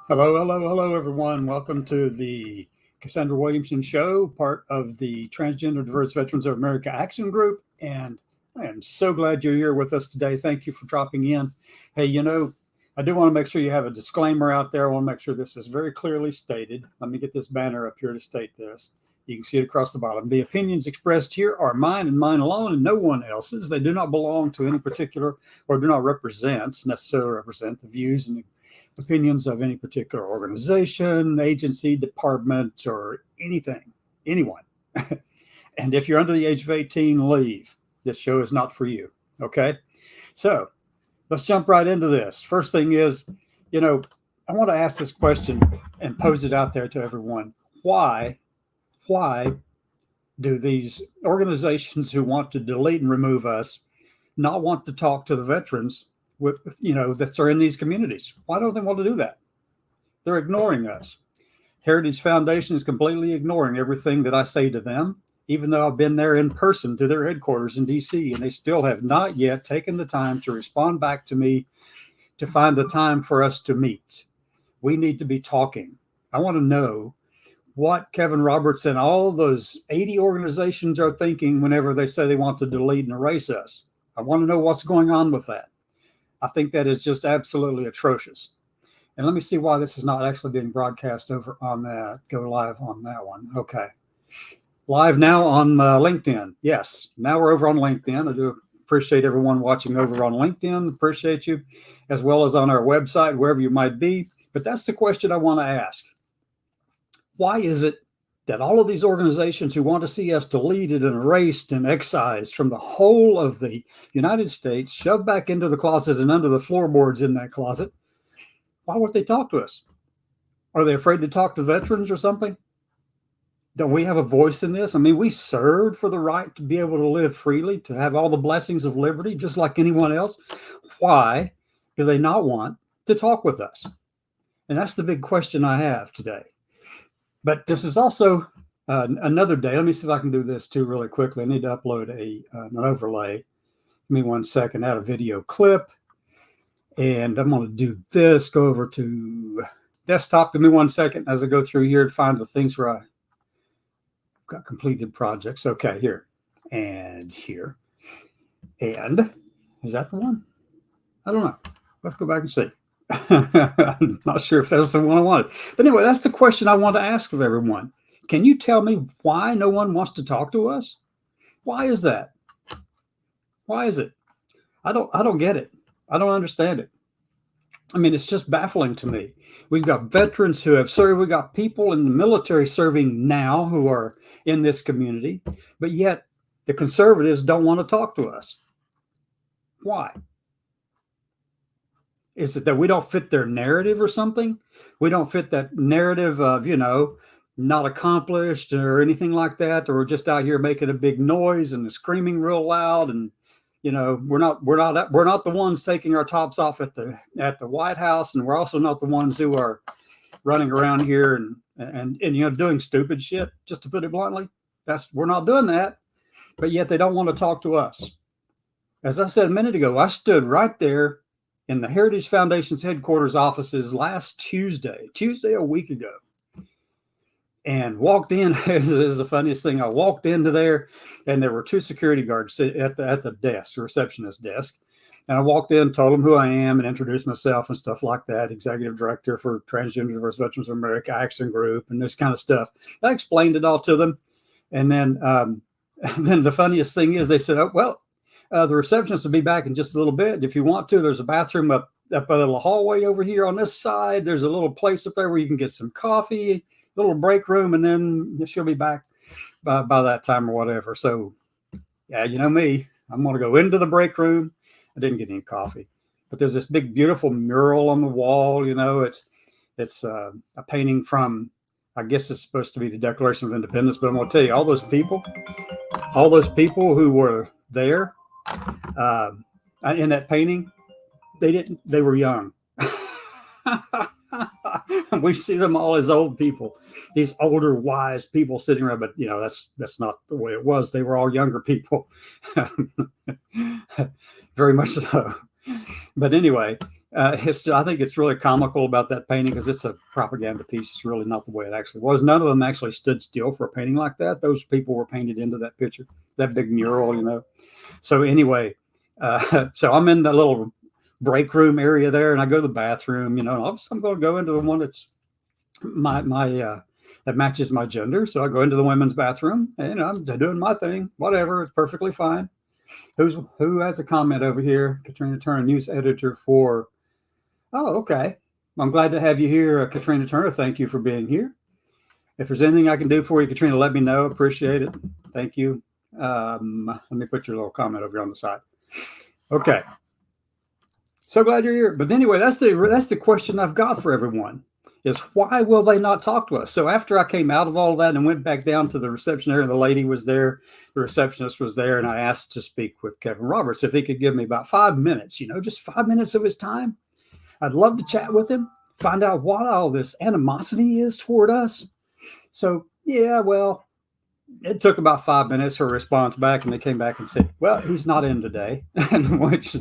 Hello, everyone. Welcome to the Cassandra Williamson show, part of the Transgender Diverse Veterans of America Action Group. And I am so glad you're here with us today. Thank you for dropping in. Hey, I do want to make sure you have a disclaimer out there. I want to make sure this is very clearly stated. Let me get this banner up here to state this. You can see it across the bottom. The opinions expressed here are mine and mine alone and no one else's. They do not belong to any particular or do not necessarily represent the views and the opinions of any particular organization, agency, department, or anyone. And if you're under the age of 18, leave. This show is not for you. Okay? So let's jump right into this. First thing is, I want to ask this question and pose it out there to everyone. Why do these organizations who want to delete and remove us not want to talk to the veterans that are in these communities? Why don't they want to do that? They're ignoring us. Heritage Foundation is completely ignoring everything that I say to them, even though I've been there in person to their headquarters in DC, and they still have not yet taken the time to respond back to me to find a time for us to meet. We need to be talking. I want to know what Kevin Roberts and all those 80 organizations are thinking whenever they say they want to delete and erase us. I want to know what's going on with that. I think that is just absolutely atrocious. And let me see why this is not actually being broadcast over on that. Go live on that one. Okay. Live now on LinkedIn. Yes, now we're over on LinkedIn. I do appreciate everyone watching over on LinkedIn. Appreciate you, as well as on our website, wherever you might be. But that's the question I want to ask. Why is it that all of these organizations who want to see us deleted and erased and excised from the whole of the United States, shoved back into the closet and under the floorboards in that closet, why won't they talk to us? Are they afraid to talk to veterans or something? Don't we have a voice in this? I mean, we served for the right to be able to live freely, to have all the blessings of liberty, just like anyone else. Why do they not want to talk with us? And that's the big question I have today. But this is also another day. Let me see if I can do this too really quickly. I need to upload an overlay. Give me 1 second, add a video clip. And I'm going to do this, go over to desktop. Give me 1 second as I go through here to find the things where I got completed projects. Okay, here and here. And is that the one? I don't know. Let's go back and see. I'm not sure if that's the one I wanted. But anyway, that's the question I want to ask of everyone. Can you tell me why no one wants to talk to us? Why is that? Why is it? I don't get it. I don't understand it. I mean, it's just baffling to me. We've got veterans who have served. We've got people in the military serving now who are in this community, but yet the conservatives don't want to talk to us. Why? Is it that we don't fit their narrative or something? We don't fit that narrative of, not accomplished or anything like that, or we're just out here making a big noise and screaming real loud, and we're not the ones taking our tops off at the White House, and we're also not the ones who are running around here and doing stupid shit, just to put it bluntly. We're not doing that, but yet they don't want to talk to us. As I said a minute ago, I stood right there in the Heritage Foundation's headquarters offices last Tuesday a week ago, and walked in. This is the funniest thing. I walked into there, and there were 2 security guards at the desk, the receptionist desk. And I walked in, told them who I am, and introduced myself and stuff like that. Executive Director for Transgender Diverse Veterans of America Action Group and this kind of stuff. I explained it all to them. And then the funniest thing is they said, oh, well, the receptionist will be back in just a little bit. If you want to, there's a bathroom up a little hallway over here on this side. There's a little place up there where you can get some coffee, little break room, and then she'll be back by that time or whatever. So, yeah, you know me. I'm going to go into the break room. I didn't get any coffee, but there's this big, beautiful mural on the wall. It's a painting from, I guess it's supposed to be the Declaration of Independence. But I'm going to tell you, all those people who were there in that painting, they were young. We see them all as old people, these older, wise people sitting around, but that's not the way it was. They were all younger people. Very much so. But anyway, I think it's really comical about that painting because it's a propaganda piece. It's really not the way it actually was. None of them actually stood still for a painting like that. Those people were painted into that picture, that big mural. So anyway, so I'm in the little break room area there, and I go to the bathroom, and obviously I'm going to go into the one that's my that matches my gender. So I go into the women's bathroom, and I'm doing my thing. Whatever, it's perfectly fine. Who has a comment over here? Katrina Turner, news editor for. Oh, okay. I'm glad to have you here, Katrina Turner. Thank you for being here. If there's anything I can do for you, Katrina, let me know. Appreciate it. Thank you. Let me put your little comment over here on the side. Okay. So glad you're here. But anyway, that's the question I've got for everyone is why will they not talk to us? So after I came out of all of that and went back down to the reception area, the lady was there, the receptionist was there, and I asked to speak with Kevin Roberts if he could give me about 5 minutes, just 5 minutes of his time. I'd love to chat with him, find out what all this animosity is toward us. So, yeah, well, it took about 5 minutes for a response back, and they came back and said, well, he's not in today, which,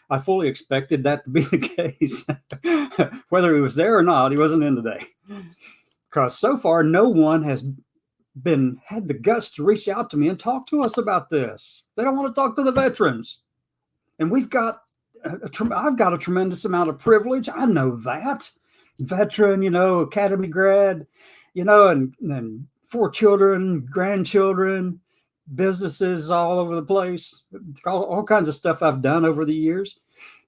I fully expected that to be the case. Whether he was there or not, he wasn't in today. Because so far, no one has had the guts to reach out to me and talk to us about this. They don't want to talk to the veterans. And I've got a tremendous amount of privilege. I know that. Veteran, academy grad, and 4 children, grandchildren, businesses all over the place, all kinds of stuff I've done over the years.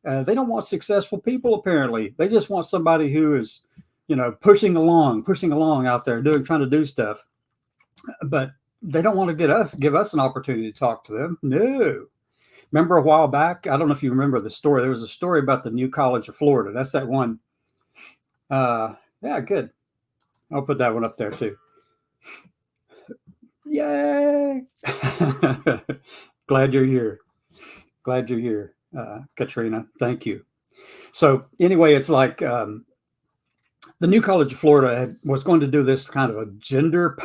They don't want successful people, apparently. They just want somebody who is, pushing along out there, trying to do stuff. But they don't want to give us an opportunity to talk to them. No. Remember a while back, I don't know if you remember the story. There was a story about the New College of Florida. That's that one. Yeah, good. I'll put that one up there too. Yay! Glad you're here. Katrina. Thank you. So anyway, it's like the New College of Florida was going to do this kind of a gender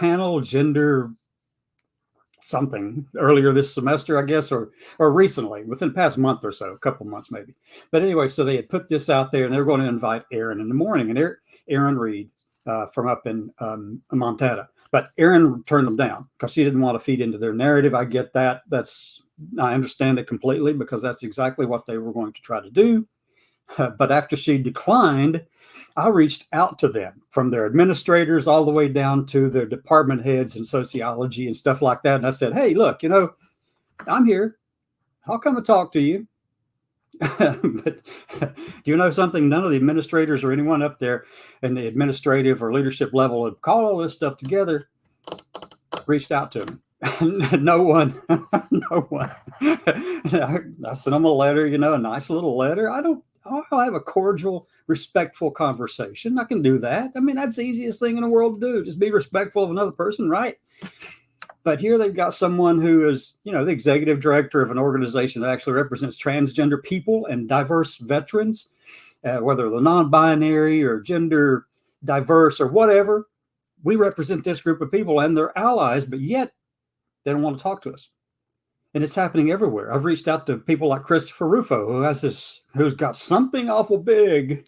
something earlier this semester, I guess, or recently, within the past month or so, a couple months maybe. But anyway, so they had put this out there, and they were going to invite Aaron in the morning, and Aaron Reed from up in Montana. But Aaron turned them down because she didn't want to feed into their narrative. I get that. I understand it completely because that's exactly what they were going to try to do. But after she declined, I reached out to them, from their administrators all the way down to their department heads in sociology and stuff like that. And I said, hey, look, I'm here. I'll come and talk to you. But do you know something? None of the administrators or anyone up there in the administrative or leadership level had called all this stuff together, reached out to them. No one. I sent them a letter, a nice little letter. I'll have a cordial, respectful conversation. I can do that. I mean, that's the easiest thing in the world to do. Just be respectful of another person, right? But here they've got someone who is, the executive director of an organization that actually represents transgender people and diverse veterans, whether they're non-binary or gender diverse or whatever. We represent this group of people and they're allies, but yet they don't want to talk to us. And it's happening everywhere. I've reached out to people like Christopher Rufo, who's got something awful big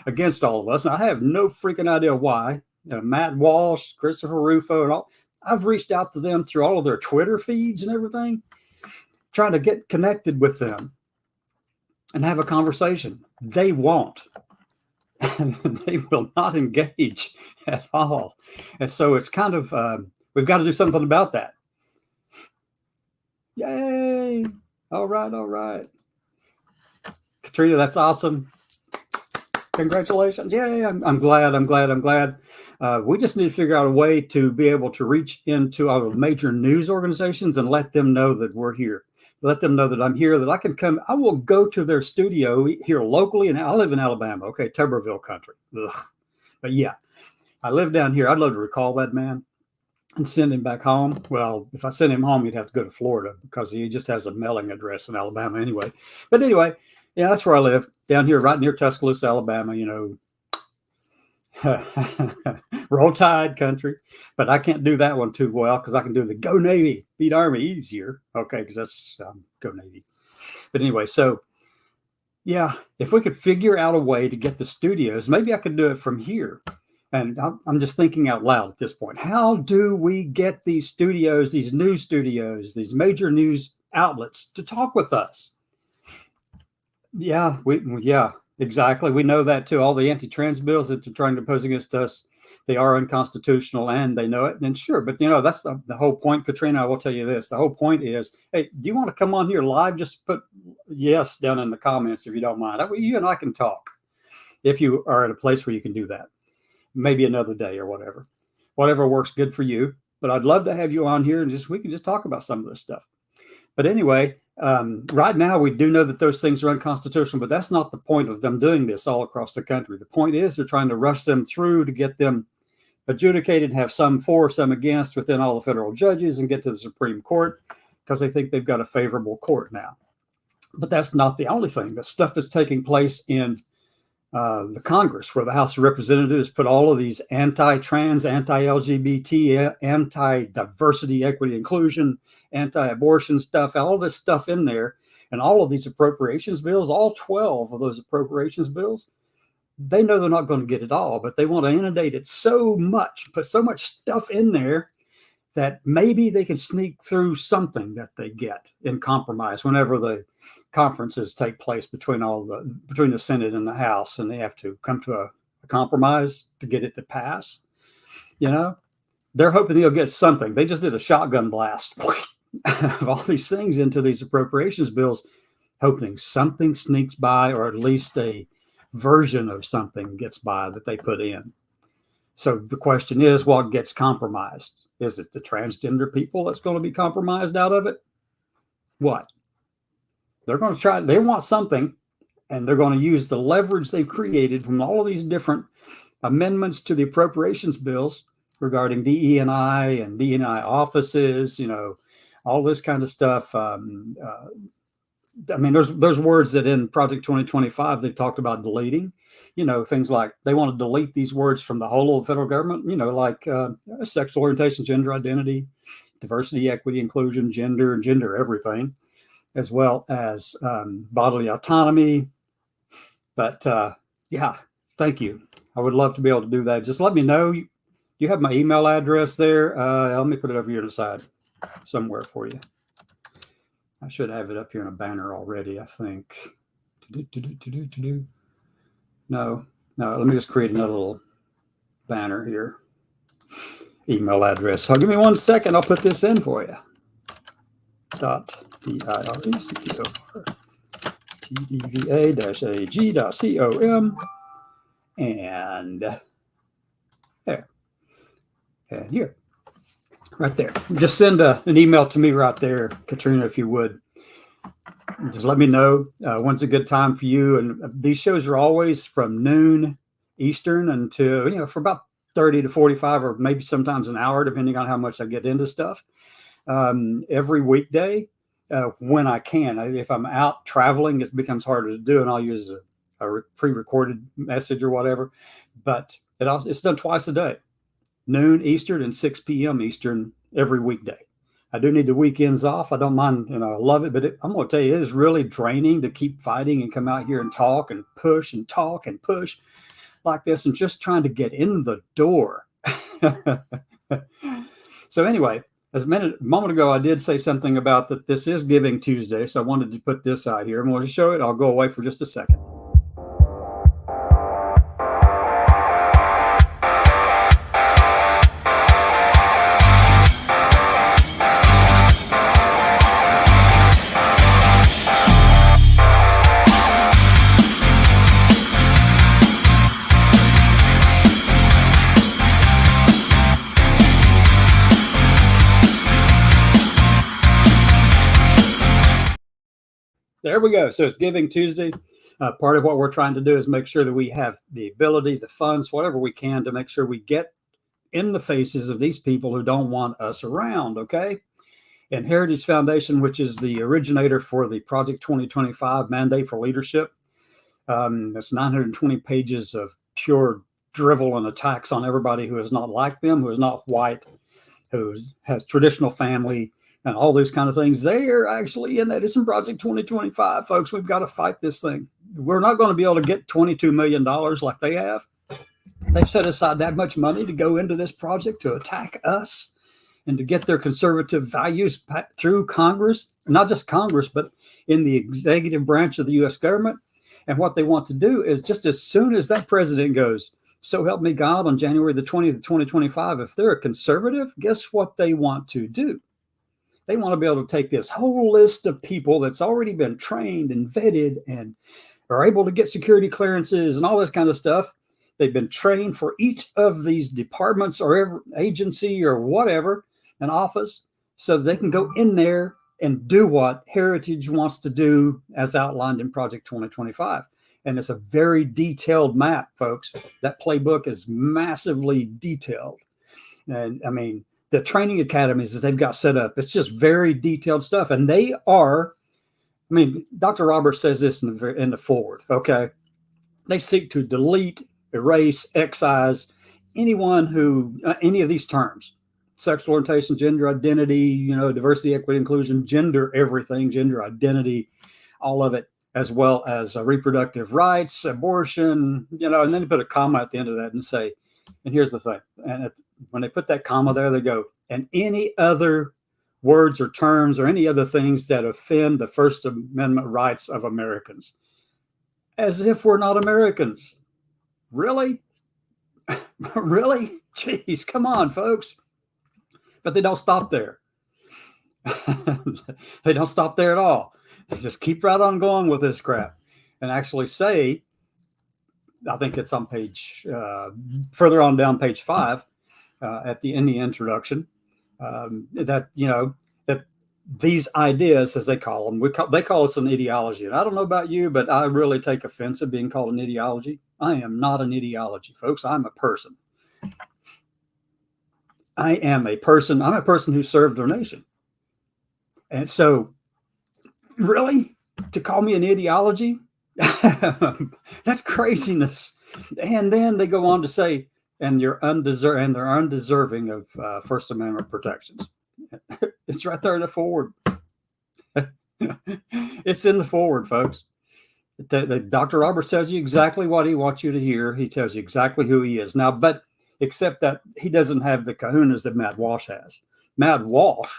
against all of us. And I have no freaking idea why. Matt Walsh, Christopher Rufo, and all. I've reached out to them through all of their Twitter feeds and everything, trying to get connected with them and have a conversation. They won't. They will not engage at all. And so it's kind of, we've got to do something about that. Yay. All right. Katrina, that's awesome. Congratulations. Yay. I'm glad. We just need to figure out a way to be able to reach into our major news organizations and let them know that we're here. Let them know that I'm here, that I can come. I will go to their studio here locally, and I live in Alabama. Okay, Tuberville country. Ugh. But yeah, I live down here. I'd love to recall that man and send him back home. Well, if I send him home, he'd have to go to Florida because he just has a mailing address in Alabama anyway. But anyway, yeah, that's where I live, down here right near Tuscaloosa, Alabama, Roll Tide country. But I can't do that one too well because I can do the Go Navy, beat Army easier. Okay, because that's Go Navy. But anyway, so Yeah, if we could figure out a way to get the studios, maybe I could do it from here. And I'm just thinking out loud at this point. How do we get these studios, these news studios, these major news outlets to talk with us? Yeah, exactly. We know that too. All the anti-trans bills that they're trying to pose against us, they are unconstitutional, and they know it. And sure, but that's the whole point, Katrina. I will tell you this: the whole point is, hey, do you want to come on here live? Just put yes down in the comments if you don't mind. That way, you and I can talk. If you are at a place where you can do that, maybe another day or whatever works good for you. But I'd love to have you on here and we can just talk about some of this stuff. But anyway, right now we do know that those things are unconstitutional, but that's not the point of them doing this all across the country. The point is they're trying to rush them through to get them adjudicated, have some for, some against within all the federal judges and get to the Supreme Court because they think they've got a favorable court now. But that's not the only thing. The stuff that's taking place in the Congress, where the House of Representatives put all of these anti-trans, anti-LGBT, anti-diversity, equity, inclusion, anti-abortion stuff, all this stuff in there, and all of these appropriations bills, all 12 of those appropriations bills, they know they're not going to get it all, but they want to inundate it so much, put so much stuff in there that maybe they can sneak through something that they get in compromise whenever the conferences take place between the Senate and the House, and they have to come to a compromise to get it to pass. They're hoping they'll get something. They just did a shotgun blast of all these things into these appropriations bills, hoping something sneaks by, or at least a version of something gets by that they put in. So the question is, what gets compromised? Is it the transgender people that's going to be compromised out of it? What? They're going to try, they want something, and they're going to use the leverage they've created from all of these different amendments to the appropriations bills regarding DE&I and DE&I offices, all this kind of stuff. There's words that in Project 2025 they've talked about deleting, things like they want to delete these words from the whole of the federal government, like sexual orientation, gender identity, diversity, equity, inclusion, gender everything, as well as bodily autonomy. But yeah, thank you. I would love to be able to do that. Just let me know. You have my email address there. Let me put it over here to the side somewhere for you. I should have it up here in a banner already, I think. No, let me just create another little banner here. Email address. So give me 1 second. I'll put this in for you. .director@tdva-ag.com and there. And here. Right there. Just send an email to me right there, Katrina, if you would. Just let me know when's a good time for you. And these shows are always from noon Eastern until, for about 30 to 45 or maybe sometimes an hour, depending on how much I get into stuff. Every weekday when I can. If I'm out traveling, it becomes harder to do, and I'll use a pre-recorded message or whatever. But it's done twice a day. Noon Eastern and 6 p.m. Eastern every weekday. I do need the weekends off. I don't mind, I love it, but I'm going to tell you, it is really draining to keep fighting and come out here and talk and push and talk and push like this and just trying to get in the door. So anyway, a moment ago, I did say something about that this is Giving Tuesday, so I wanted to put this out here. I'm going to show it. I'll go away for just a second. There we go. So it's Giving Tuesday. Part of what we're trying to do is make sure that we have the ability, the funds, whatever we can to make sure we get in the faces of these people who don't want us around, okay? And Heritage Foundation, which is the originator for the Project 2025 Mandate for Leadership, that's 920 pages of pure drivel and attacks on everybody who is not like them, who is not white, who has traditional family, and all those kind of things. They are actually in that. It's in Project 2025, folks. We've got to fight this thing. we're not going to be able to get $22 million like they have. They've set aside that much money to go into this project to attack us and to get their conservative values through Congress, not just Congress, but in the executive branch of the U.S. government. And what they want to do is, just as soon as that president goes, so help me God, on January the 20th of 2025, if they're a conservative, guess what they want to do? They want to be able to take this whole list of people that's already been trained and vetted and are able to get security clearances and all this kind of stuff. They've been trained for each of these departments or agency or whatever, an office, so they can go in there and do what Heritage wants to do as outlined in Project 2025. And it's a very detailed map, folks. That playbook is massively detailed. And I mean, the training academies that they've got set up, it's just very detailed stuff. And they are, I mean, Dr. Roberts says this in the foreword, okay? They seek to delete, erase, excise anyone who, any of these terms, sexual orientation, gender identity, diversity, equity, inclusion, gender everything, gender identity, all of it, as well as reproductive rights, abortion, and then they put a comma at the end of that and say, and here's the thing. And when they put that comma there, they go, and any other words or terms or any other things that offend the First Amendment rights of Americans. As if we're not Americans. Really? Really? Jeez, come on, folks. But they don't stop there. They don't stop there at all. They just keep right on going with this crap and actually say, I think it's on page, further on down page 5, in the introduction, that these ideas, as they call them, they call us an ideology. And I don't know about you, but I really take offense at being called an ideology. I am not an ideology, folks. I'm a person. I'm a person who served their nation. And so, really, to call me an ideology, that's craziness. And then they go on to say, and they're undeserving of First Amendment protections. It's right there in the forward. It's in the forward, folks. Dr. Roberts tells you exactly what he wants you to hear. He tells you exactly who he is. Now, but except that he doesn't have the kahunas that Matt Walsh has. Matt Walsh,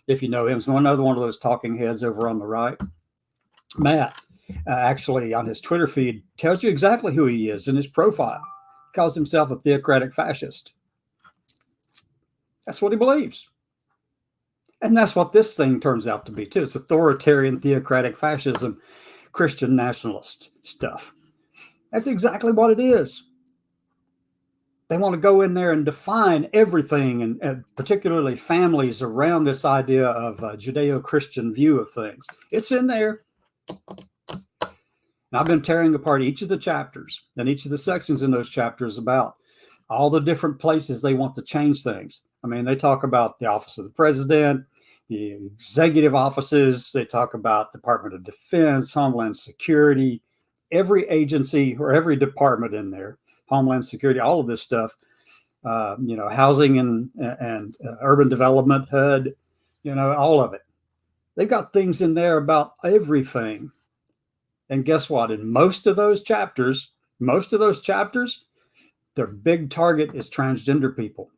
if you know him, is another one of those talking heads over on the right. Matt, actually, on his Twitter feed, tells you exactly who he is in his profile. He calls himself a theocratic fascist. That's what he believes. And that's what this thing turns out to be, too. It's authoritarian, theocratic fascism, Christian nationalist stuff. That's exactly what it is. They want to go in there and define everything, and particularly families, around this idea of a Judeo-Christian view of things. It's in there. And I've been tearing apart each of the chapters and each of the sections in those chapters about all the different places they want to change things. I mean, they talk about the office of the president, the executive offices. They talk about Department of Defense, Homeland Security, every agency or every department in there. Homeland Security, all of this stuff, housing and urban development, HUD, all of it. They've got things in there about everything. And guess what? In most of those chapters, their big target is transgender people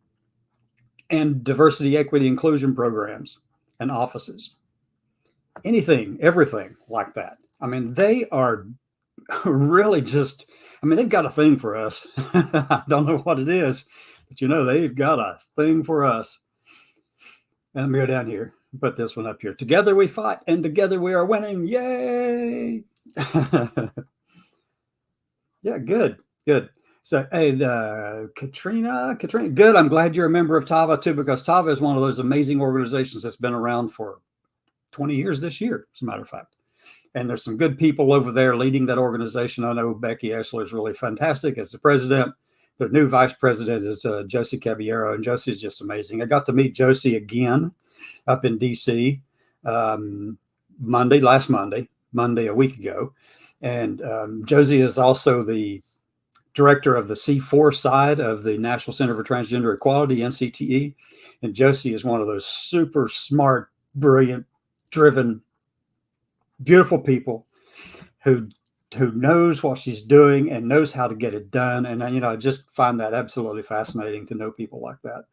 and diversity, equity, inclusion programs and offices. Anything, everything like that. I mean, they are really just, they've got a thing for us. I don't know what it is, but they've got a thing for us. And let me go down here, put this one up here. Together we fight, and together we are winning. Yay! Yeah, good. So, hey, Katrina, good. I'm glad you're a member of TAVA too, because TAVA is one of those amazing organizations that's been around for 20 years this year, as a matter of fact. And there's some good people over there leading that organization. I know Becky Eschler is really fantastic as the president. The new vice president is Josie Caballero, and Josie is just amazing. I got to meet Josie again up in D.C. last Monday, a week ago. And Josie is also the director of the C4 side of the National Center for Transgender Equality, NCTE. And Josie is one of those super smart, brilliant, driven, beautiful people who who knows what she's doing and knows how to get it done. And I just find that absolutely fascinating to know people like that.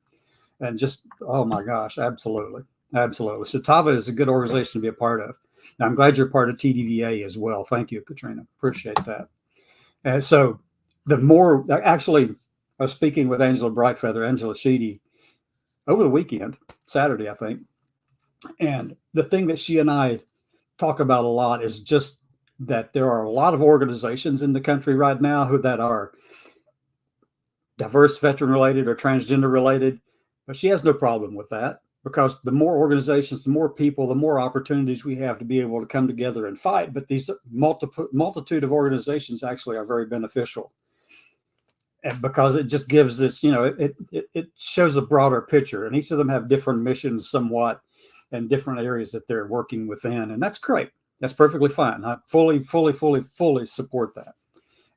And just, oh my gosh, absolutely. Absolutely. So TAVA is a good organization to be a part of. And I'm glad you're part of TDVA as well. Thank you, Katrina. Appreciate that. And so actually, I was speaking with Angela Sheedy, over the weekend, Saturday, I think. And the thing that she and I talk about a lot is just that there are a lot of organizations in the country right now that are diverse, veteran related or transgender related, but she has no problem with that, because the more organizations, the more people, the more opportunities we have to be able to come together and fight. But these multitude of organizations actually are very beneficial, and because it just gives this, it shows a broader picture, and each of them have different missions somewhat and different areas that they're working within. And that's great. That's perfectly fine. I fully support that.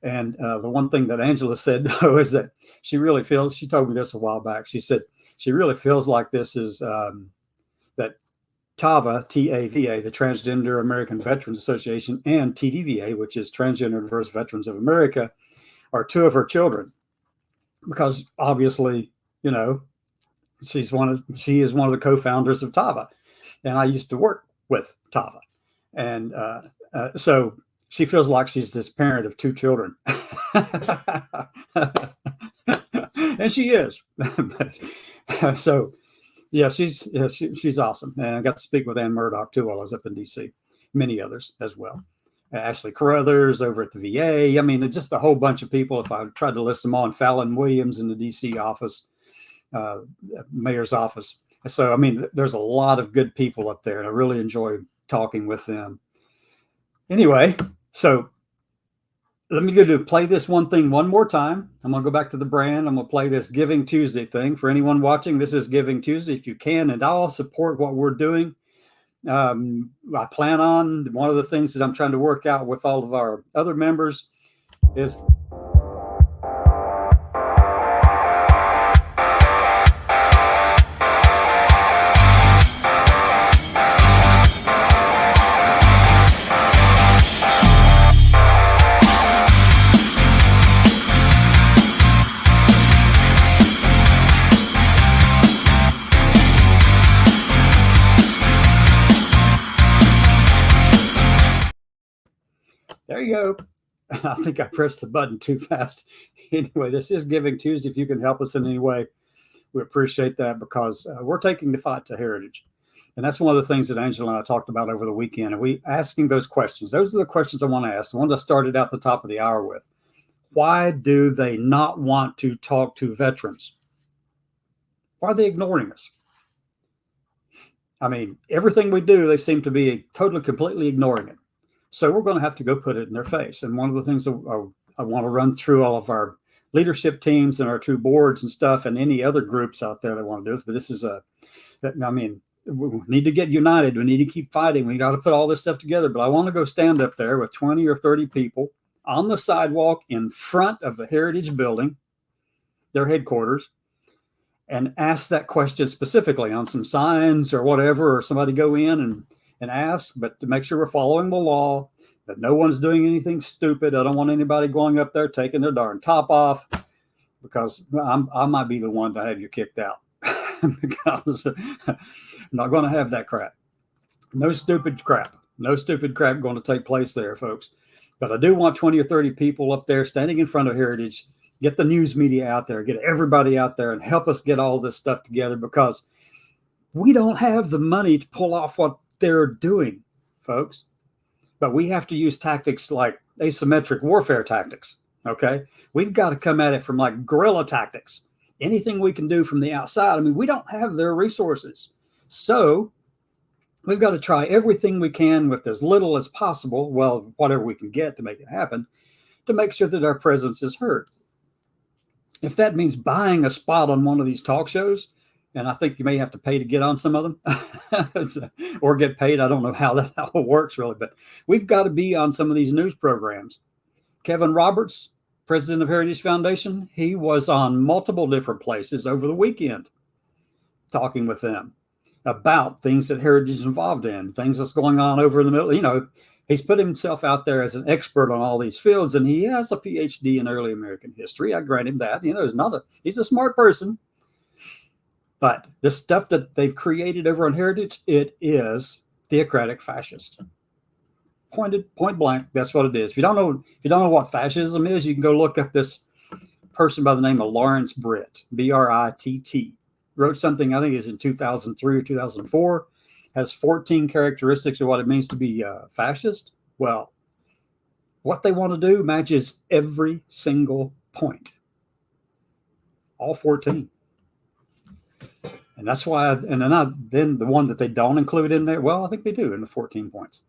And the one thing that Angela said, though, is that she told me this a while back. She said she really feels like this is that TAVA, TAVA, the Transgender American Veterans Association, and TDVA, which is Transgender Diverse Veterans of America, are two of her children. Because obviously, she is one of the co-founders of TAVA. And I used to work with TAVA. And so she feels like she's this parent of two children. And she is. So, yeah, she's awesome. And I got to speak with Ann Murdoch, too, while I was up in D.C. Many others as well. Ashley Carruthers over at the VA. I mean, just a whole bunch of people. If I tried to list them all, and Fallon Williams in the D.C. office, mayor's office. So, I mean, there's a lot of good people up there, and I really enjoy talking with them. Anyway, so let me play this one thing one more time. I'm going to go back to the brand. I'm going to play this Giving Tuesday thing. For anyone watching, this is Giving Tuesday. If you can, and I'll support what we're doing. I plan on, one of the things that I'm trying to work out with all of our other members is there you go. I think I pressed the button too fast. Anyway, this is Giving Tuesday. If you can help us in any way, we appreciate that, because we're taking the fight to heritage. And that's one of the things that Angela and I talked about over the weekend. And we asking those questions. Those are the questions I want to ask. The ones I started out the top of the hour with. Why do they not want to talk to veterans? Why are they ignoring us? I mean, everything we do, they seem to be totally, completely ignoring it. So we're going to have to go put it in their face. And one of the things that I want to run through all of our leadership teams and our two boards and stuff, and any other groups out there that want to do this. But this is we need to get united. We need to keep fighting. We got to put all this stuff together. But I want to go stand up there with 20 or 30 people on the sidewalk in front of the Heritage Building, their headquarters, and ask that question specifically on some signs or whatever, or somebody go in and ask, but to make sure we're following the law, that no one's doing anything stupid. I don't want anybody going up there taking their darn top off, because I might be the one to have you kicked out. Because I'm not going to have that crap. No stupid crap. No stupid crap going to take place there, folks. But I do want 20 or 30 people up there standing in front of Heritage. Get the news media out there. Get everybody out there and help us get all this stuff together, because we don't have the money to pull off what they're doing, folks. But we have to use tactics like asymmetric warfare tactics. Okay, we've got to come at it from like guerrilla tactics. Anything we can do from the outside. I mean, we don't have their resources, so we've got to try everything we can with as little as possible. Well, whatever we can get to make it happen, to make sure that our presence is heard. If that means buying a spot on one of these talk shows, and I think you may have to pay to get on some of them or get paid. I don't know how that all works really, but we've got to be on some of these news programs. Kevin Roberts, president of Heritage Foundation, he was on multiple different places over the weekend talking with them about things that Heritage is involved in, things that's going on over in the middle. He's put himself out there as an expert on all these fields, and he has a PhD in early American history. I grant him that. He's a smart person. But the stuff that they've created over on Heritage, it is theocratic fascist. Point blank, that's what it is. If you don't know what fascism is, you can go look up this person by the name of Lawrence Britt, Britt, wrote something, I think it was in 2003 or 2004, has 14 characteristics of what it means to be fascist. Well, what they want to do matches every single point, all 14. And that's why, then the one that they don't include in there, well, I think they do in the 14 points.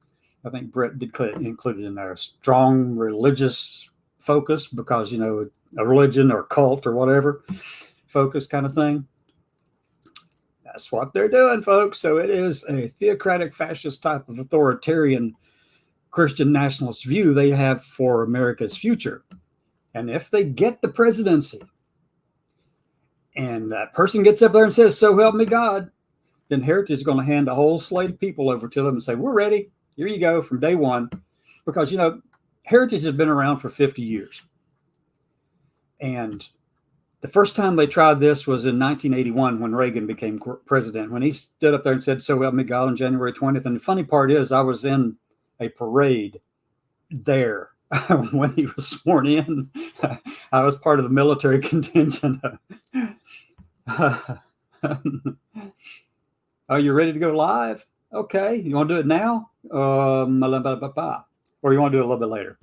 I think Brett did include it in there. Strong religious focus, because, a religion or cult or whatever focus kind of thing. That's what they're doing, folks. So it is a theocratic fascist type of authoritarian Christian nationalist view they have for America's future. And if they get the presidency, and that person gets up there and says, "So help me God," then Heritage is going to hand a whole slate of people over to them and say, "We're ready. Here you go from day one." Because, Heritage has been around for 50 years. And the first time they tried this was in 1981 when Reagan became president, when he stood up there and said, "So help me God," on January 20th. And the funny part is, I was in a parade there when he was sworn in. I was part of the military contingent. Are you ready to go live? Okay. You want to do it now? Or you want to do it a little bit later?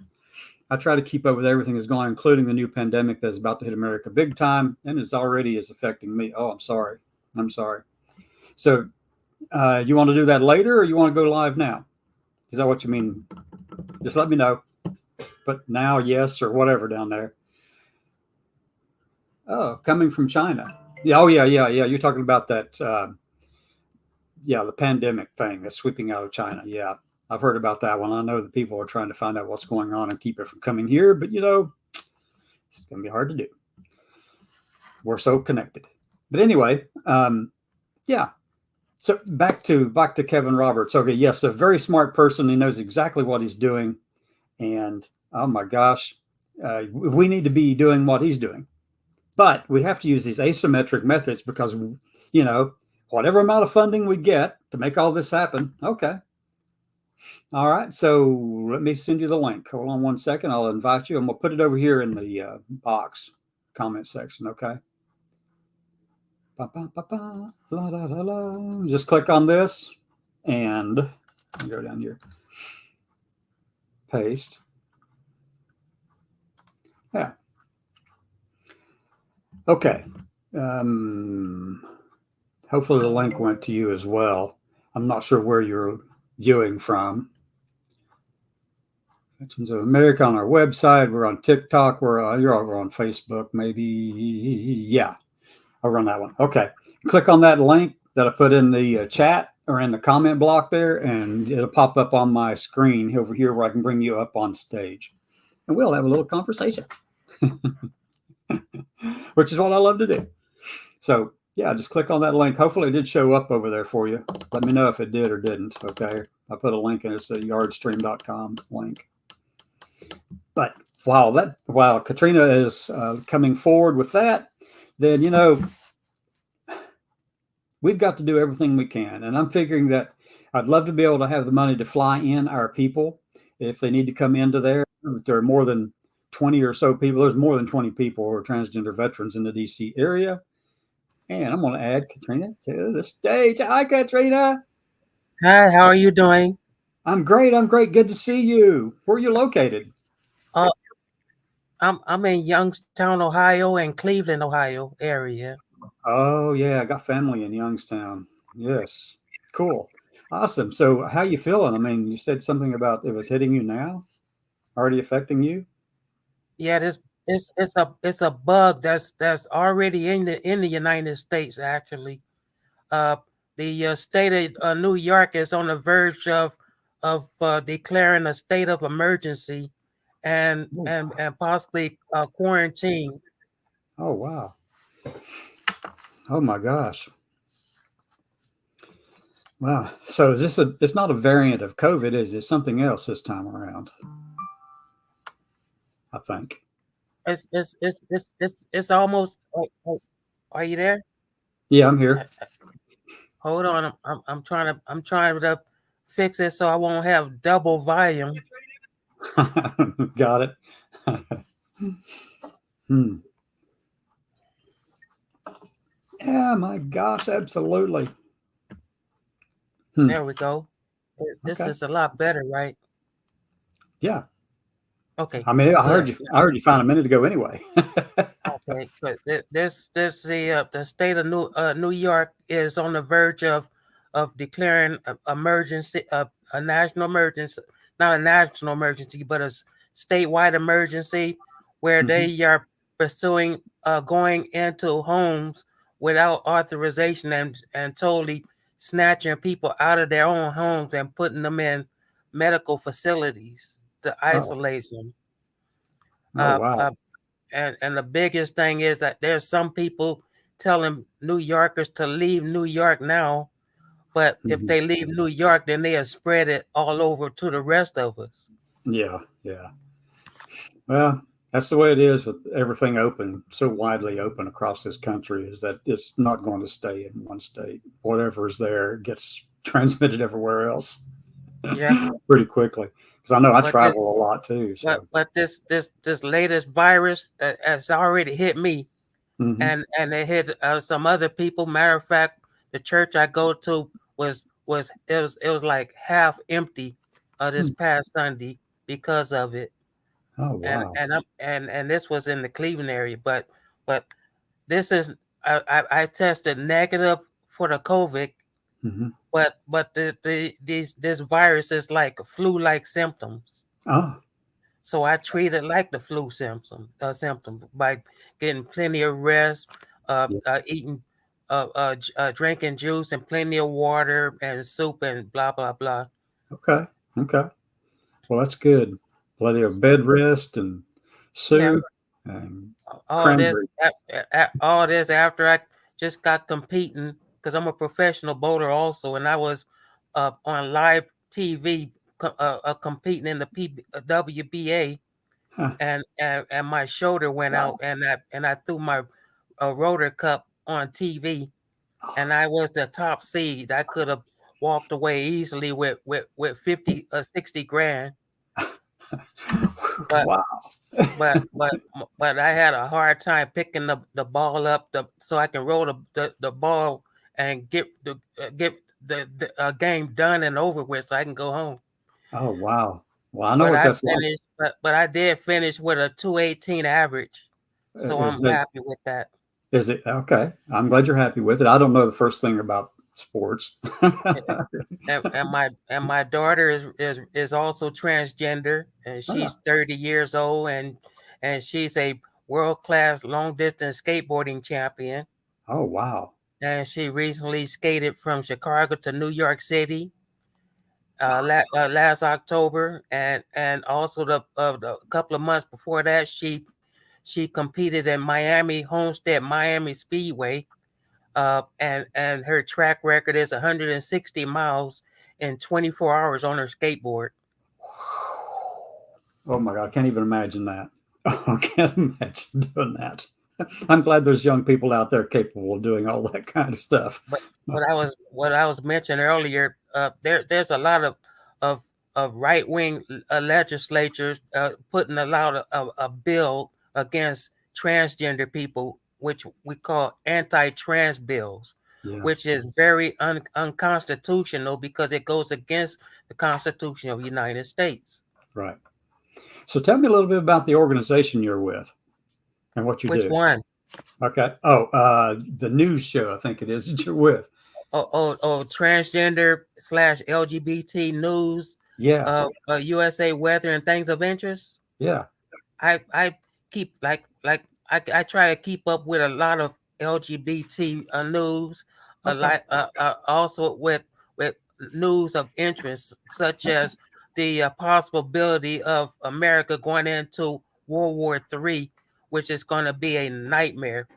I try to keep up with everything that's going on, including the new pandemic that's about to hit America big time, and is already affecting me. Oh, I'm sorry. So you want to do that later, or you want to go live now? Is that what you mean? Just let me know. But now, yes, or whatever down there. Oh, coming from China. Yeah. Oh, yeah. You're talking about that. The pandemic thing that's sweeping out of China. Yeah, I've heard about that one. I know that people are trying to find out what's going on and keep it from coming here, but it's going to be hard to do. We're so connected. But anyway, yeah. So back to Kevin Roberts. Okay, yes, a very smart person. He knows exactly what he's doing, and oh my gosh, we need to be doing what he's doing. But we have to use these asymmetric methods because, whatever amount of funding we get to make all this happen. Okay. All right. So let me send you the link. Hold on one second. I'll invite you. I'm going to put it over here in the box comment section. Okay. Ba, ba, ba, ba, la, la, la, la. Just click on this and go down here. Paste. Yeah. Okay. Hopefully the link went to you as well. I'm not sure where you're viewing from. Veterans of America on our website. We're on TikTok. We're on Facebook, maybe. Yeah, I'll run that one. Okay. Click on that link that I put in the chat or in the comment block there, and it'll pop up on my screen over here where I can bring you up on stage. And we'll have a little conversation, which is what I love to do. So, yeah, just click on that link. Hopefully it did show up over there for you. Let me know if it did or didn't. Okay. I put a link in. It's a yardstream.com link. But while Katrina is coming forward with that, then, we've got to do everything we can. And I'm figuring that I'd love to be able to have the money to fly in our people if they need to come into there. There are more than 20 or so people. There's more than 20 people who are transgender veterans in the DC area. And I'm going to add Katrina to the stage. Hi, Katrina. Hi, how are you doing? I'm great. Good to see you. Where are you located? I'm in Youngstown, Ohio, and Cleveland, Ohio area. Oh, yeah. I got family in Youngstown. Yes. Cool. Awesome. So how you feeling? I mean, you said something about it was hitting you now, already affecting you. Yeah, it's a bug that's already in the United States. Actually, the state of New York is on the verge of declaring a state of emergency and possibly quarantine. Oh, wow. Oh my gosh. Wow. So is this it's not a variant of COVID, is it? Something else this time around, I think. It's almost. Are you there? Yeah, I'm Uh, here. Hold on. I'm trying to fix it so I won't have double volume. Got it. Hmm. Yeah, my gosh, absolutely. Hmm. There we go. This Okay. is a lot better, right? Yeah. Okay, I mean, I heard good. you. I heard you fine a minute ago. Anyway. Okay, but there's the state of New York is on the verge of declaring emergency, a national emergency, not a national emergency, but a statewide emergency, where Mhm. they are pursuing going into homes without authorization and totally snatching people out of their own homes and putting them in medical facilities to Oh. isolate them. Oh Uh, wow. uh, and the biggest thing is that there's some people telling New Yorkers to leave New York now, but if Mhm. they leave New York, then they'll spread it all over to the rest of us. Yeah. Yeah. Well, that's the way it is with everything open, so widely open across this country, is that it's not going to stay in one state. Whatever is there gets transmitted everywhere else Yeah, pretty quickly. Because I know I but this travel a lot too. So, but this latest virus has already hit me, hmm. and it hit some other people. Matter of fact, the church I go to was like half empty this past Sunday because of it. Oh wow. And this was in the Cleveland area, but this is I tested negative for the COVID, Hmm. but this virus is like flu-like symptoms. Oh, So I treat it like the flu symptom by getting plenty of rest, yeah. eating, drinking juice and plenty of water and soup and blah blah blah. Okay. Okay. Well, that's good. Plenty of So bed rest and yeah, soup and all this cranberry. all this after I just got competing because I'm a professional boater also, and I was on live TV competing in the WBA, Huh. and my shoulder went out, Wow. and I threw my rotor cup on TV, and I was the top seed. I could have walked away easily with 50 60 grand, but Wow. but but but I had a hard time picking the ball up so I can roll the ball and get the game done and over with so I can go home. Oh wow. Well, I know But what I that's like. finished, but I did finish with a 218 average, so Is I'm that happy with that. is it okay? I'm glad you're happy with it. I don't know the first thing about sports. And my daughter is also transgender, and Oh, she's 30 years old, and she's a world class long distance skateboarding champion. oh wow. And she recently skated from Chicago to New York City last October, and also the couple of months before that, she competed in Miami Homestead Miami Speedway, and her track record is 160 miles in 24 hours on her skateboard. Oh my God, I can't even imagine that. I can't imagine doing that. I'm glad there's young people out there capable of doing all that kind of stuff. But what I was mentioning earlier, there's a lot of right wing legislatures putting a lot of a bill against transgender people, which we call anti-trans bills, Yeah, which is very unconstitutional because it goes against the Constitution of the United States. right. So tell me a little bit about the organization you're with and what you Which do. one? Okay. Oh, the news show, I think it is that you're with. Transgender slash LGBT news, Yeah, USA weather and things of interest. yeah. I keep I try to keep up with a lot of LGBT news, a Okay. lot also with news of interest such as the possibility of America going into World War III, which is going to be a nightmare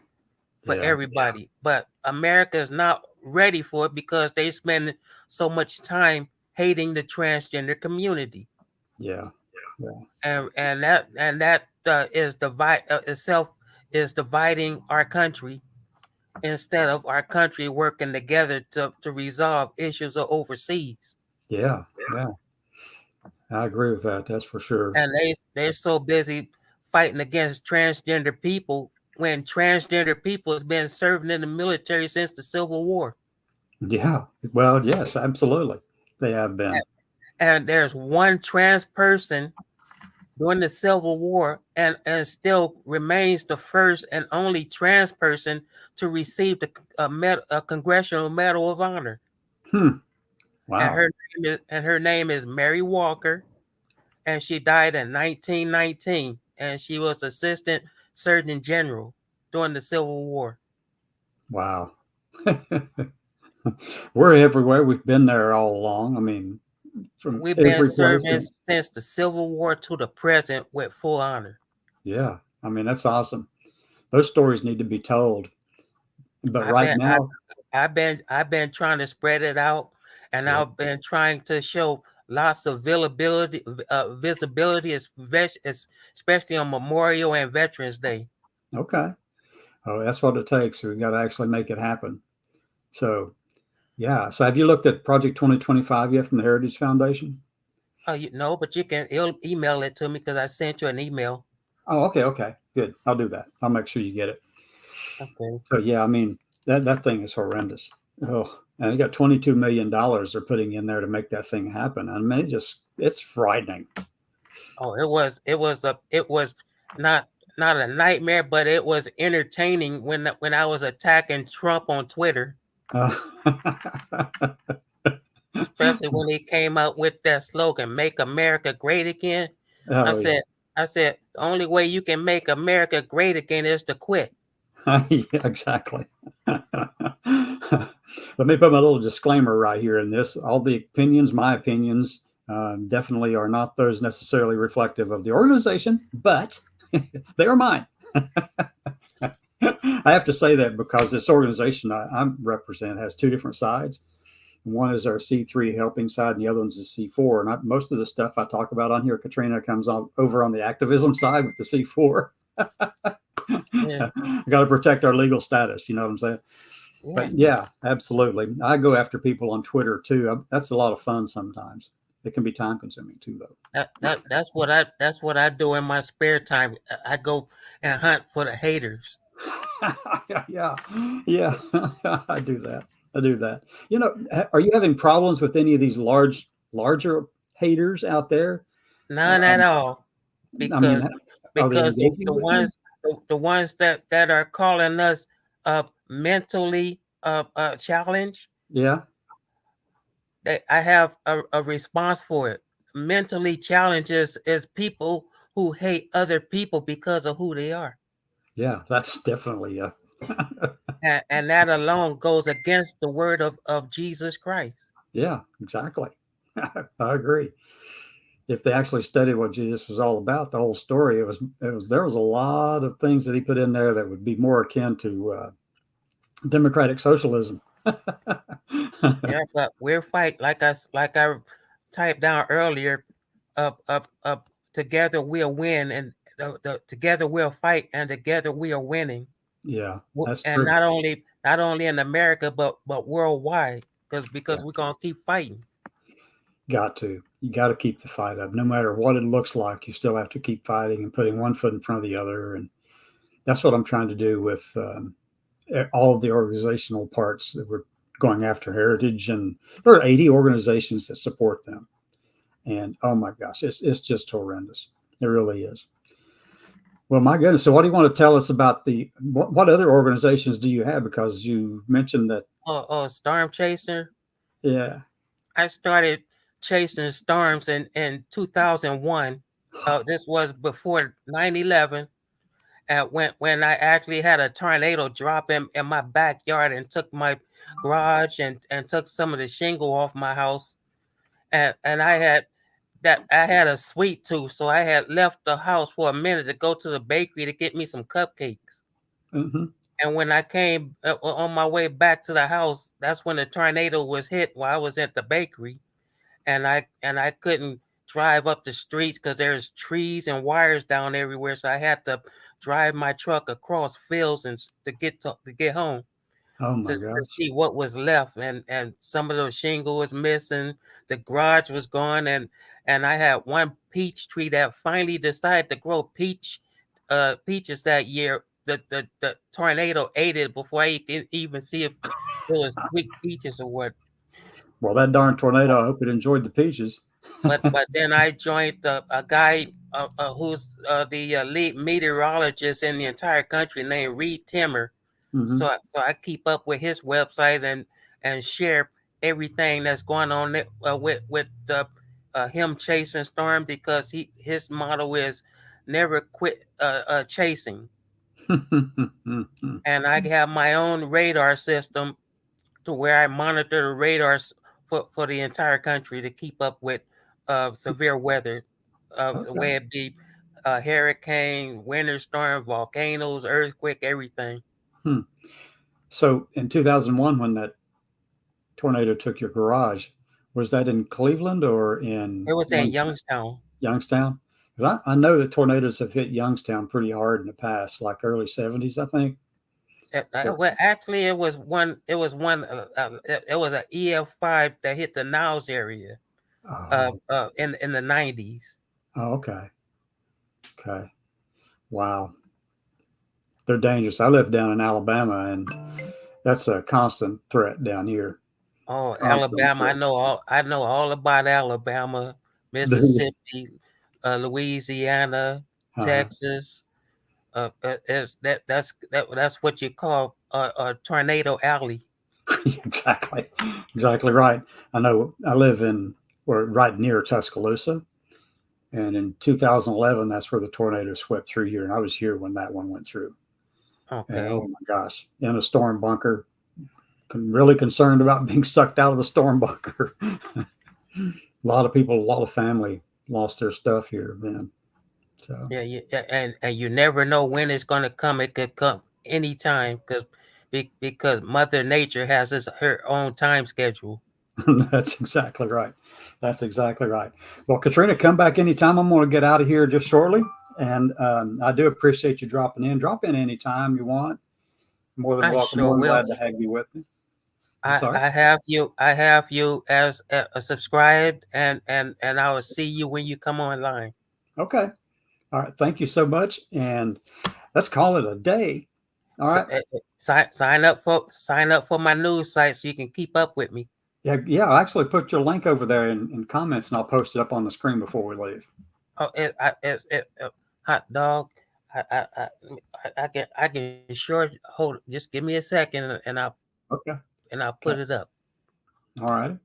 for Yeah. everybody. But America is not ready for it because they spend so much time hating the transgender community, Yeah. Yeah. and that is divide itself is dividing our country instead of our country working together to resolve issues of overseas. Yeah. Yeah. I agree with that. That's for sure. And they're so busy fighting against transgender people when transgender people has been serving in the military since the Civil War. Yeah. Well, yes, absolutely. They have been. And there's one trans person during the Civil War and still remains the first and only trans person to receive a Congressional Medal of Honor. Hmm. And Wow. her name is Mary Walker, and she died in 1919, and she was Assistant Surgeon General during the Civil War. Wow. We're everywhere. We've been there all along. I mean, from We've been every place. serving since the Civil War to the present with full honor. Yeah. I mean, that's awesome. Those stories need to be told. But I've right been I, now, I've been trying to spread it out, and yeah. I've been trying to show lots of visibility, especially on Memorial and Veterans Day. Okay. Oh, that's what it takes. We've got to actually make it happen. So, yeah. So, have you looked at Project 2025 yet from the Heritage Foundation? But you can email it to me because I sent you an email. Oh, okay. Okay. Good. I'll do that. I'll make sure you get it. Okay. So, yeah, I mean, that thing is horrendous. Oh, and they got $22 million they're putting in there to make that thing happen. I mean, it's frightening. Oh, it was not a nightmare, but it was entertaining when I was attacking Trump on Twitter, Uh, especially when he came out with that slogan, "Make America Great Again." I oh, yeah. said, the only way you can make America great again is to quit. Yeah, exactly. Let me put my little disclaimer right here in this. All the opinions, my opinions, definitely are not those necessarily reflective of the organization, but they are mine. I have to say that because this organization I represent has two different sides. One is our C3 helping side, and the other one's the C4. And most of the stuff I talk about on here, Katrina, comes over on the activism side with the C4. Yeah. I got to protect our legal status. You know what I'm saying? Yeah. But yeah, absolutely. I go after people on Twitter too. That's a lot of fun sometimes. It can be time consuming too, though. That's what I do in my spare time. I go and hunt for the haters. Yeah, yeah. I do that. I do that. You know, are you having problems with any of these larger haters out there? None at all, I mean, because are they the engaging with you? ones that are calling us mentally challenged, Yeah, I have a response for it. Mentally challenged is people who hate other people because of who they are, yeah. That's definitely and that alone goes against the word of Jesus Christ. yeah, exactly. I agree. If they actually studied what Jesus was all about, the whole story, there was a lot of things that he put in there that would be more akin to democratic socialism. Yeah, but we're fight like I typed down earlier. Together we'll win, and together we'll fight, and together we are winning. Yeah, that's And true. not only in America, but worldwide, because Yeah, we're gonna keep fighting. got to. You got to keep the fight up, no matter what it looks like. You still have to keep fighting and putting one foot in front of the other, and that's what I'm trying to do with all of the organizational parts that we're going after Heritage, and there are 80 organizations that support them. And oh my gosh, it's just horrendous. It really is. Well, my goodness. So, what do you want to tell us about what other organizations do you have? Because you mentioned that. Storm chaser. Yeah. I started chasing storms in 2001. This was before 9/11. When I actually had a tornado drop in my backyard and took my garage and took some of the shingle off my house, and I had a sweet tooth, so I had left the house for a minute to go to the bakery to get me some cupcakes. Mm-hmm. And when I came on my way back to the house, that's when the tornado was hit while I was at the bakery, and I couldn't drive up the streets because there's trees and wires down everywhere. So I had to drive my truck across fields and to get home Oh my to gosh. see what was left, and some of the shingle was missing, the garage was gone, and I had one peach tree that finally decided to grow peaches that year. The tornado ate it before I could even see if it was sweet peaches or what. Well, that darn tornado, I hope it enjoyed the peaches. But then I joined a guy who's the lead meteorologist in the entire country named Reed Timmer. Hmm. So I keep up with his website and share everything that's going on with him chasing storm, because his motto is never quit chasing. And I have my own radar system to where I monitor the radars for the entire country to keep up with severe weather, the Okay. way it be hurricane, winter storm, volcanoes, earthquake, everything. Hmm. So in 2001, when that tornado took your garage, was that in Cleveland or in It was in Youngstown? Youngstown. Youngstown? Because I know that tornadoes have hit Youngstown pretty hard in the past, like early 70s, I think. But, Well, actually, it was one. It was one. It was an EF5 that hit the Niles area. oh, In the 90s. oh, okay. Okay. Wow. They're dangerous. I live down in Alabama, and that's a constant threat down here. Oh, Constant Alabama! threat. I know all about Alabama, Mississippi, Louisiana, Uh-huh. Texas. That's what you call a tornado alley. Exactly. Exactly right. I know I live in, or right near Tuscaloosa. And in 2011, that's where the tornado swept through here. And I was here when that one went through. And Okay. oh my gosh, in a storm bunker, really concerned about being sucked out of the storm bunker. A lot of people, a lot of family lost their stuff here then. So, And you never know when it's going to come. It could come anytime because Mother Nature has her own time schedule. that's exactly right. That's exactly right. Well, Katrina, come back anytime. I'm going to get out of here just shortly. And I do appreciate you dropping in. Drop in anytime you want. More than I welcome. sure More than will. glad to have you with me. I'm sorry. I have you as a subscribed, and I will see you when you come online. Okay. All right. Thank you so much. And let's call it a day. All right. Sign up for my news site so you can keep up with me. Yeah. Yeah. I'll actually put your link over there in comments and I'll post it up on the screen before we leave. Oh, hot dog. I can sure hold. Just give me a second, Okay. and I'll put Okay. it up. All right.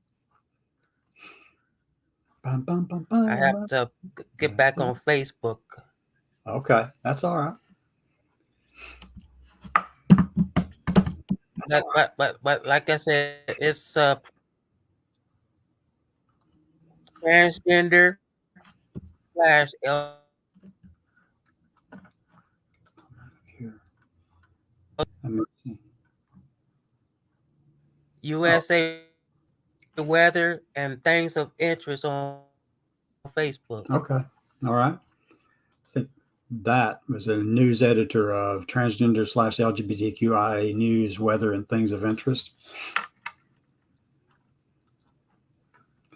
Bum, bum, bum, I have bum, to get back on Facebook. okay. That's all right. But like I said, it's transgender slash Here. Let me see. Oh, USA weather and things of interest on Facebook. okay. All right. That was a news editor of transgender slash LGBTQIA news, weather, and things of interest.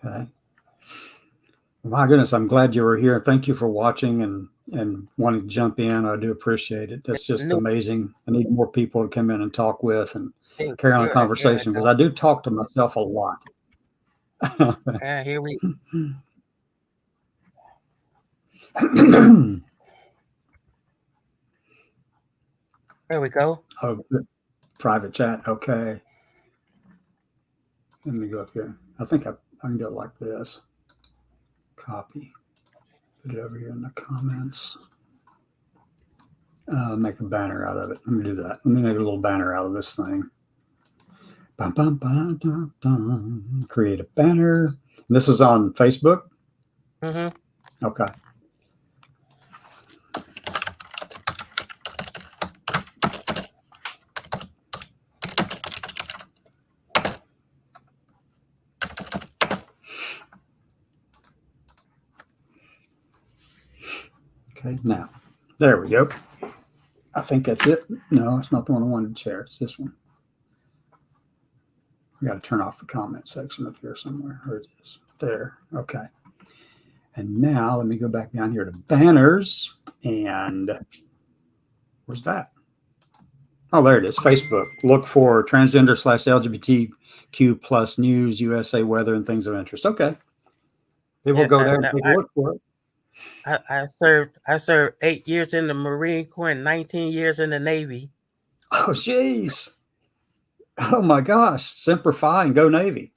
Okay. My goodness, I'm glad you were here. Thank you for watching and wanting to jump in. I do appreciate it. That's just New, amazing. I need more people to come in and talk with and here, carry on a here I conversation because go. I do talk to myself a lot. Here we There we go. Oh, good. Private chat. Okay. Let me go up here. I think I can do it like this. Copy. Put it over here in the comments. Make a banner out of it. Let me do that. Let me make a little banner out of this thing. Bum, bum, bum, dum, dum. Create a banner. This is on Facebook? Mm-hmm. Okay. Okay, now, there we go. I think that's it. No, it's not the one I wanted to share. It's this one. I got to turn off the comment section up here somewhere. Or it is. There. Okay. And now let me go back down here to banners. And where's that? Oh, there it is. Facebook. Look for transgender/LGBTQ plus news, USA weather, and things of interest. Okay. People go there and take a look for it. I served 8 years in the Marine Corps and 19 years in the Navy. Oh, jeez. Oh, my gosh. Semper Fi and go Navy.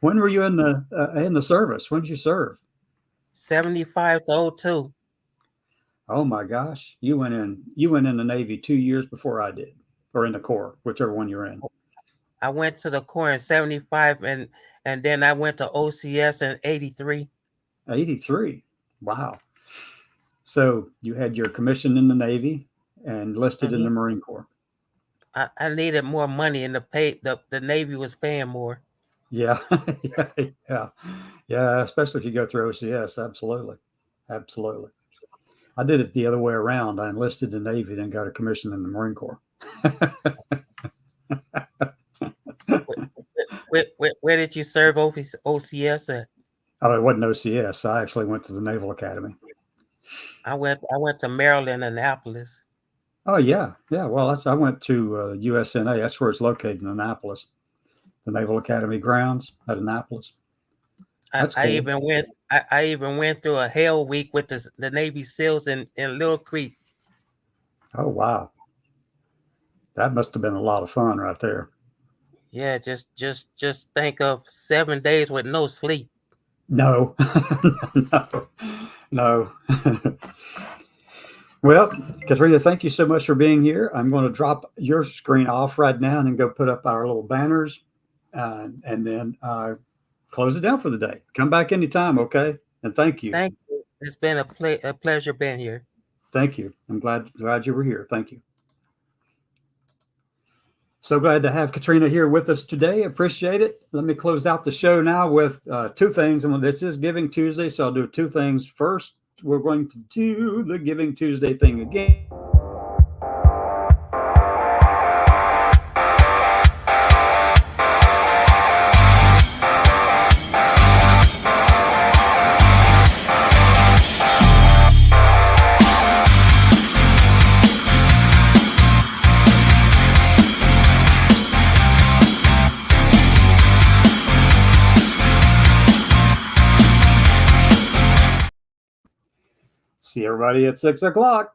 When were you in the service? When did you serve? 75 to 02. Oh, my gosh. You went in the Navy 2 years before I did, or in the Corps, whichever one you're in. I went to the Corps in 75 and then I went to OCS in 83. 83. Wow. So you had your commission in the Navy and listed in the Marine Corps. I needed more money and the Navy was paying more. Yeah. Yeah. Especially if you go through OCS. Absolutely. Absolutely. I did it the other way around. I enlisted in the Navy, then got a commission in the Marine Corps. Where did you serve OCS at? Oh, it wasn't OCS. I actually went to the Naval Academy. I went to Maryland, Annapolis. Oh, yeah. Yeah. Well, I went to USNA. That's where it's located, in Annapolis. The Naval Academy grounds at Annapolis. That's cool. I even went through a hell week with the Navy SEALs in Little Creek. Oh, wow. That must have been a lot of fun right there. Yeah, just think of 7 days with no sleep. No. No. Well, Katrina, thank you so much for being here. I'm going to drop your screen off right now and then go put up our little banners and then close it down for the day. Come back anytime, okay? And thank you. Thank you. It's been a pleasure being here. Thank you. I'm glad you were here. Thank you. So glad to have Katrina here with us today. Appreciate it. Let me close out the show now with two things. And this is Giving Tuesday, so I'll do two things. First, we're going to do the Giving Tuesday thing again. See everybody at 6 o'clock.